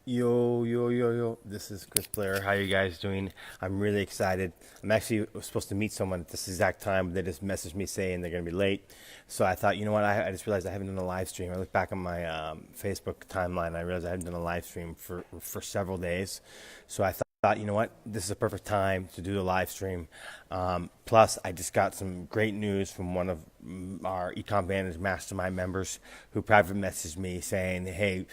Yo. This is Blair. How you guys doing? I'm really excited. I'm actually supposed to meet someone at this exact time. They just messaged me saying they're going to be late. So I thought, you know what? I just realized I haven't done a live stream. I looked back on my Facebook timeline and I realized I haven't done a live stream for several days. So I thought, you know what? This is a perfect time to do the live stream. Plus, I just got some great news from one of our eCom Vantage mastermind members who private messaged me saying, hey,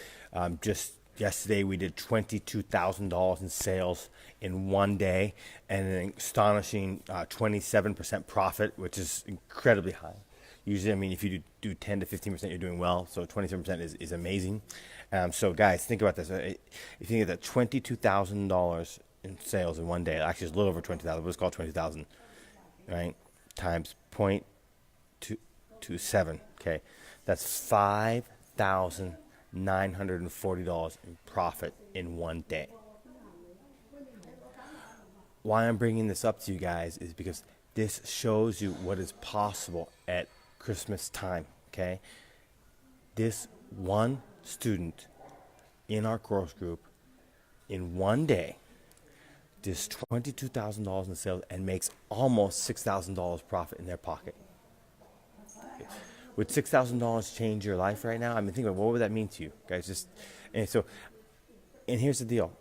just yesterday we did $22,000 in sales in one day and an astonishing 27% profit, which is incredibly high. Usually, I mean, if you do 10 to 15%, you're doing well. So 27% is amazing. So guys, think about this. If you think of that $22,000 in sales in one day, actually it's a little over 20,000, but it's called 20,000, right? Times 0.227, okay? That's $5,940 in profit in one day. Why I'm bringing this up to you guys is because this shows you what is possible at Christmas time, okay? This one student in our course group in one day does $22,000 in sales and makes almost $6,000 profit in their pocket. Would $6,000 change your life right now? I mean, think about what would that mean to you, guys? And here's the deal: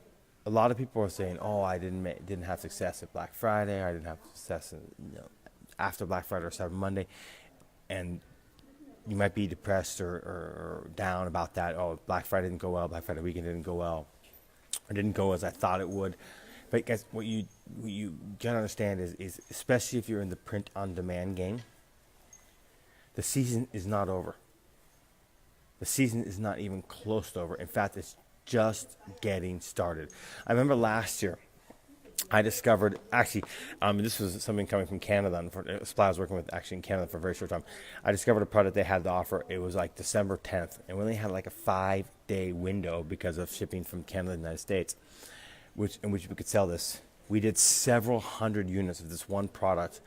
a lot of people are saying, "Oh, I didn't have success at Black Friday. I didn't have success after Black Friday or Cyber Monday," and you might be depressed or down about that. Oh, Black Friday didn't go well. Black Friday weekend didn't go well, or didn't go as I thought it would. But guys, what you gotta understand is especially if you're in the print on demand game, the season is not over. The season is not even close to over. In fact, it's just getting started. I remember last year, I discovered, actually, this was something coming from Canada, and for a supply I was working with actually in Canada for a very short time. I discovered a product they had to offer. It was like December 10th, and we only had like a 5-day window because of shipping from Canada to the United States, in which we could sell this. We did several hundred units of this one product,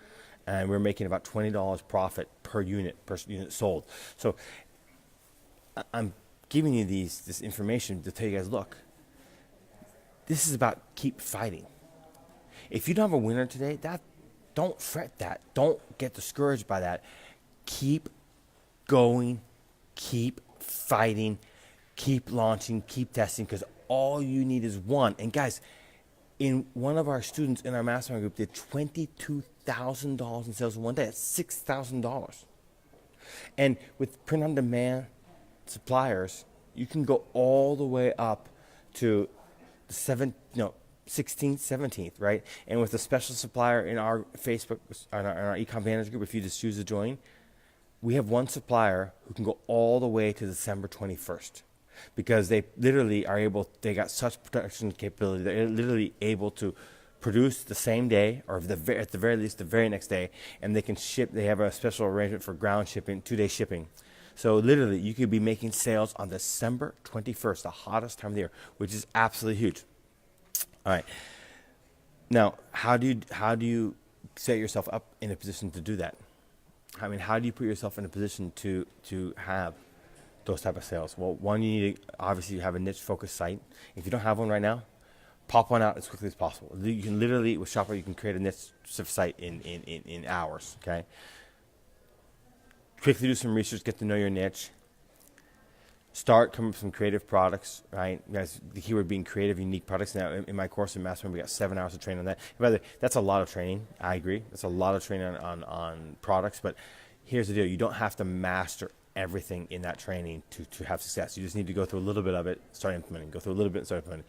and we were making about $20 profit per unit sold. So I'm giving you this information to tell you guys, look, this is about keep fighting. If you don't have a winner today, don't fret that. Don't get discouraged by that. Keep going, keep fighting, keep launching, keep testing, because all you need is one. And guys, in one of our students in our mastermind group did $22,000 in sales in one day. That's $6,000. And with print on demand suppliers, you can go all the way up to the 16th, 17th, right? And with a special supplier in our Facebook, in our eCom Vantage group, if you just choose to join, we have one supplier who can go all the way to December 21st. Because they literally are able, they got such production capability, they're literally able to produce the same day, or at the very least the very next day, and they can ship. They have a special arrangement for ground shipping, 2-day shipping. So literally, you could be making sales on December 21st, the hottest time of the year, which is absolutely huge. All right. Now, how do you set yourself up in a position to do that? I mean, how do you put yourself in a position to have those type of sales? Well, one, you need to obviously have a niche focused site. If you don't have one right now, pop one out as quickly as possible. You can literally, with Shopper, you can create a niche site in hours, okay? Quickly do some research, get to know your niche. Start coming up with some creative products, right? Guys, the keyword being creative, unique products. Now, in my course in Mastermind, we got 7 hours of training on that. And by the way, that's a lot of training. I agree. That's a lot of training on products. But here's the deal. You don't have to master everything in that training to have success. You just need to go through a little bit of it, start implementing. Go through a little bit, start implementing.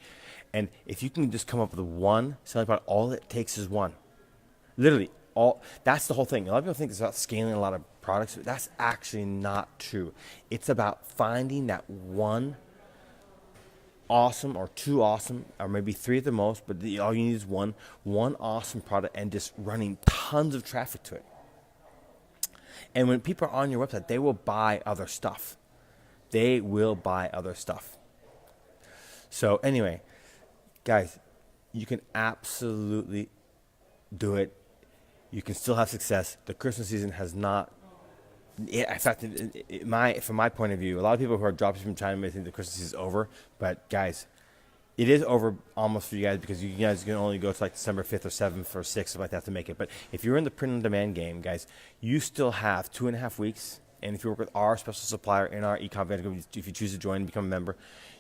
And if you can just come up with one selling product, all it takes is one. Literally, that's the whole thing. A lot of people think it's about scaling a lot of products. That's actually not true. It's about finding that one awesome or two awesome, or maybe 3 at the most, but all you need is one awesome product and just running tons of traffic to it. And when people are on your website, they will buy other stuff. They will buy other stuff. So anyway, guys, you can absolutely do it. You can still have success. The Christmas season has not, in fact, from my point of view, a lot of people who are dropshipping from China may think the Christmas season is over. But guys, it is over almost for you guys because you guys can only go to like December 5th or 7th or 6th, something like that to make it. But if you're in the print-on-demand game, guys, you still have 2.5 weeks. And if you work with our special supplier in our eCom Vantage, if you choose to join and become a member,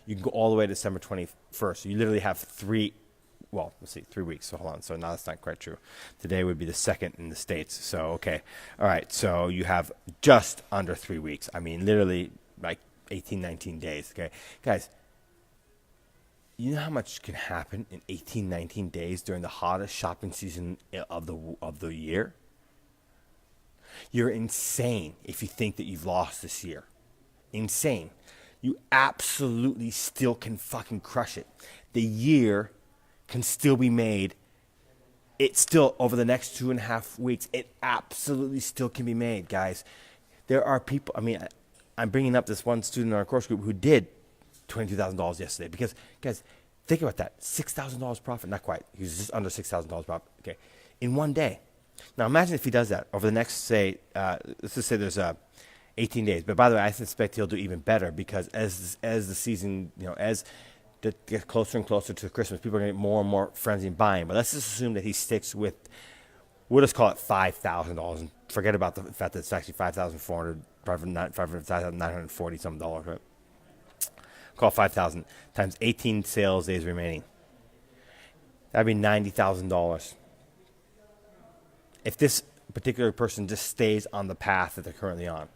you can go all the way to December 21st. So you literally have 3 weeks. So hold on. So now that's not quite true. Today would be the 2nd in the States. So, okay. All right. So you have just under 3 weeks. I mean, literally like 18, 19 days. Okay. Guys, you know how much can happen in 18, 19 days during the hottest shopping season of the year? You're insane if you think that you've lost this year. Insane. You absolutely still can fucking crush it. The year can still be made. It's still, over the next 2.5 weeks, it absolutely still can be made, guys. There are people, I mean, I'm bringing up this one student in our course group who did $22,000 yesterday because, guys, think about that. $6,000 profit. Not quite. He was just under $6,000 profit. Okay. In one day. Now imagine if he does that over the next, say, let's just say there's 18 days. But by the way, I suspect he'll do even better because as the season, as it gets closer and closer to Christmas, people are going to get more and more frenzy in buying. But let's just assume that he sticks with, we'll just call it $5,000 and forget about the fact that it's actually $5,400, $5,940 some dollars, right? Call 5,000 times 18 sales days remaining. That'd be $90,000. If this particular person just stays on the path that they're currently on,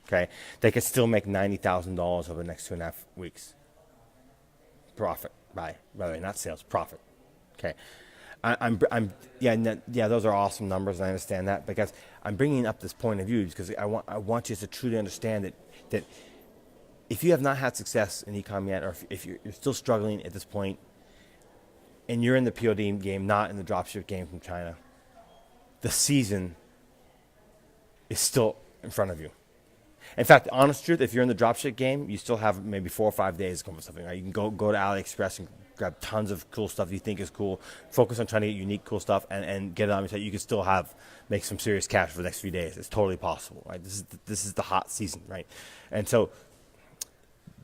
okay, they could still make $90,000 over the next 2.5 weeks. Profit, by the way, not sales, profit. Okay, those are awesome numbers, and I understand that. Because I'm bringing up this point of view because I want you to truly understand that if you have not had success in eCom yet, or if you're still struggling at this point, and you're in the POD game, not in the dropship game from China, the season is still in front of you. In fact, the honest truth, if you're in the dropship game, you still have maybe 4 or 5 days to come with something. Right? You can go to AliExpress and grab tons of cool stuff you think is cool. Focus on trying to get unique, cool stuff, and get it on your site. You can still make some serious cash for the next few days. It's totally possible. Right? This is the hot season, right? And so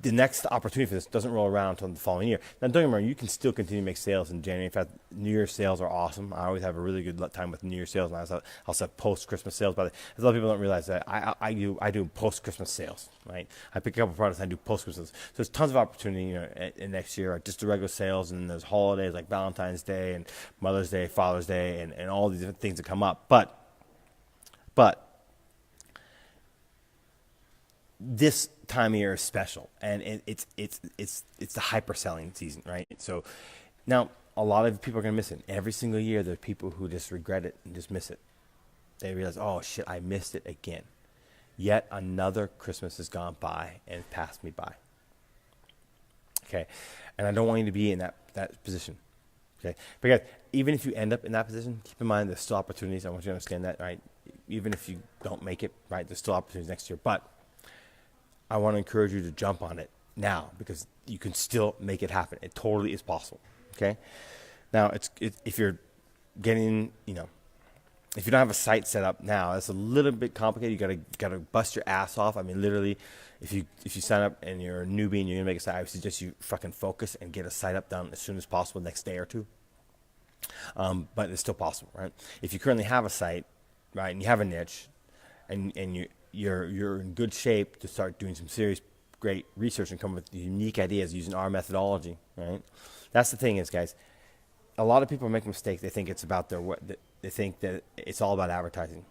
the next opportunity for this doesn't roll around until the following year. Now, don't get me wrong, you can still continue to make sales in January. In fact, New Year's sales are awesome. I always have a really good time with New Year's sales. And I also have post-Christmas sales. But a lot of people don't realize that I do post-Christmas sales, right? I pick a couple products and I do post-Christmas. So there's tons of opportunity in next year, just the regular sales, and there's holidays like Valentine's Day and Mother's Day, Father's Day, and all these different things that come up. But this time of year is special, and it's the hyper selling season, right? So now a lot of people are gonna miss it. Every single year, there are people who just regret it and just miss it. They realize, oh shit, I missed it again. Yet another Christmas has gone by and passed me by. Okay, and I don't want you to be in that position. Okay, because even if you end up in that position, keep in mind there's still opportunities. I want you to understand that, right? Even if you don't make it, right, there's still opportunities next year, but I want to encourage you to jump on it now because you can still make it happen. It totally is possible. Okay. Now, if you're getting, if you don't have a site set up now, it's a little bit complicated. You gotta bust your ass off. I mean, literally, if you sign up and you're a newbie and you're gonna make a site, I would suggest you fucking focus and get a site up done as soon as possible, next day or two. But it's still possible, right? If you currently have a site, right, and you have a niche, and you're in good shape to start doing some serious, great research and come up with unique ideas using our methodology, right? That's the thing is, guys, a lot of people make mistakes. They think it's about they think that it's all about advertising,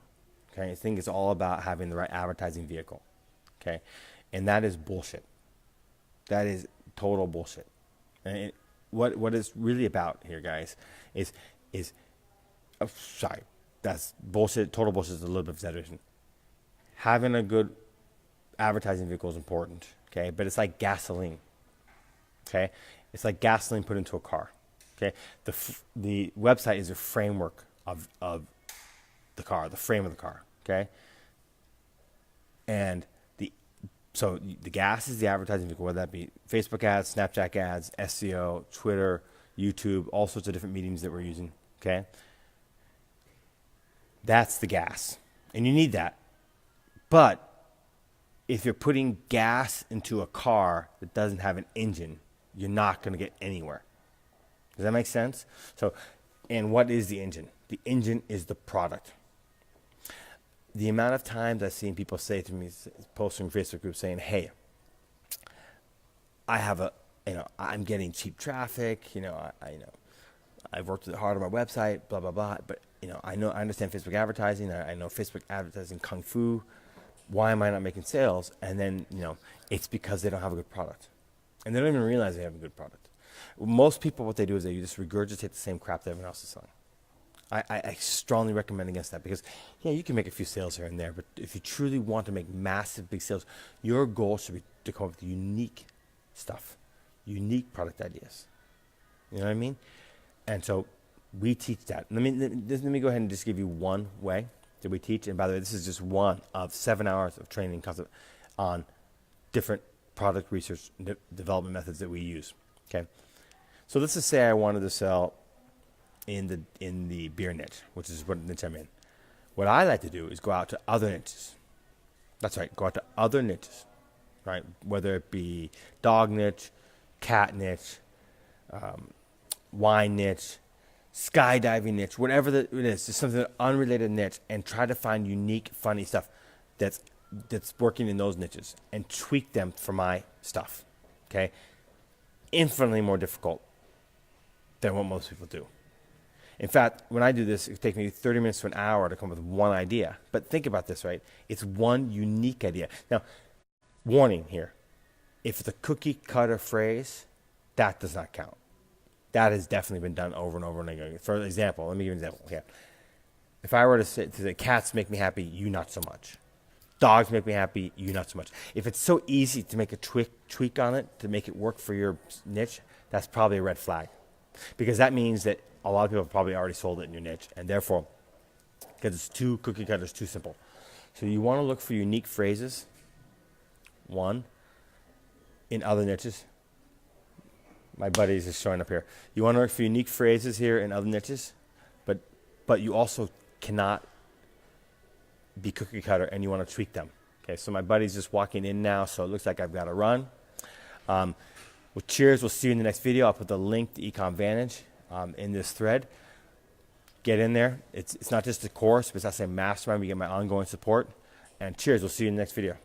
okay? They think it's all about having the right advertising vehicle, okay? And that is bullshit. That is total bullshit. And what it's really about here, guys, is sorry, that's bullshit. Total bullshit is a little bit of exaggeration. Having a good advertising vehicle is important, okay? But it's like gasoline, okay? It's like gasoline put into a car, okay? The website is a framework of the car, the frame of the car, okay? And so the gas is the advertising vehicle, whether that be Facebook ads, Snapchat ads, SEO, Twitter, YouTube, all sorts of different mediums that we're using, okay? That's the gas, and you need that. But if you're putting gas into a car that doesn't have an engine, you're not going to get anywhere. Does that make sense? So, and what is the engine? The engine is the product. The amount of times I've seen people say to me, posting in Facebook groups saying, hey, I have I'm getting cheap traffic, I've worked hard on my website, blah, blah, blah, but, I understand Facebook advertising, I know Facebook advertising kung fu, why am I not making sales? And then, it's because they don't have a good product. And they don't even realize they have a good product. Most people, what they do is they just regurgitate the same crap that everyone else is selling. I strongly recommend against that because, yeah, you can make a few sales here and there, but if you truly want to make massive, big sales, your goal should be to come up with unique stuff, unique product ideas. You know what I mean? And so we teach that. Let me go ahead and just give you one way that we teach. And by the way, this is just one of 7 hours of training on different product research development methods that we use. Okay, so let's just say I wanted to sell in the beer niche, which is what niche I'm in. What I like to do is go out to other niches. That's right, go out to other niches, right? Whether it be dog niche, cat niche, wine niche, skydiving niche, whatever it is, just something unrelated niche, and try to find unique, funny stuff that's working in those niches and tweak them for my stuff. Okay, infinitely more difficult than what most people do. In fact, when I do this, it takes me 30 minutes to an hour to come up with one idea. But think about this, right? It's one unique idea. Now, warning here. If it's a cookie cutter phrase, that does not count. That has definitely been done over and over and again. For example, let me give you an example. Okay. If I were to say cats make me happy, you not so much. Dogs make me happy, you not so much. If it's so easy to make a tweak on it, to make it work for your niche, that's probably a red flag. Because that means that a lot of people have probably already sold it in your niche, and therefore, because it's too cookie cutter, it's too simple. So you want to look for unique phrases, one, in other niches. My buddies is showing up here. You want to look for unique phrases here in other niches, but you also cannot be cookie cutter, and you want to tweak them. Okay, so my buddy's just walking in now, so it looks like I've got to run. Well, cheers. We'll see you in the next video. I'll put the link to eCom Vantage in this thread. Get in there. It's not just a course, but it's actually a mastermind. We get my ongoing support. And cheers. We'll see you in the next video.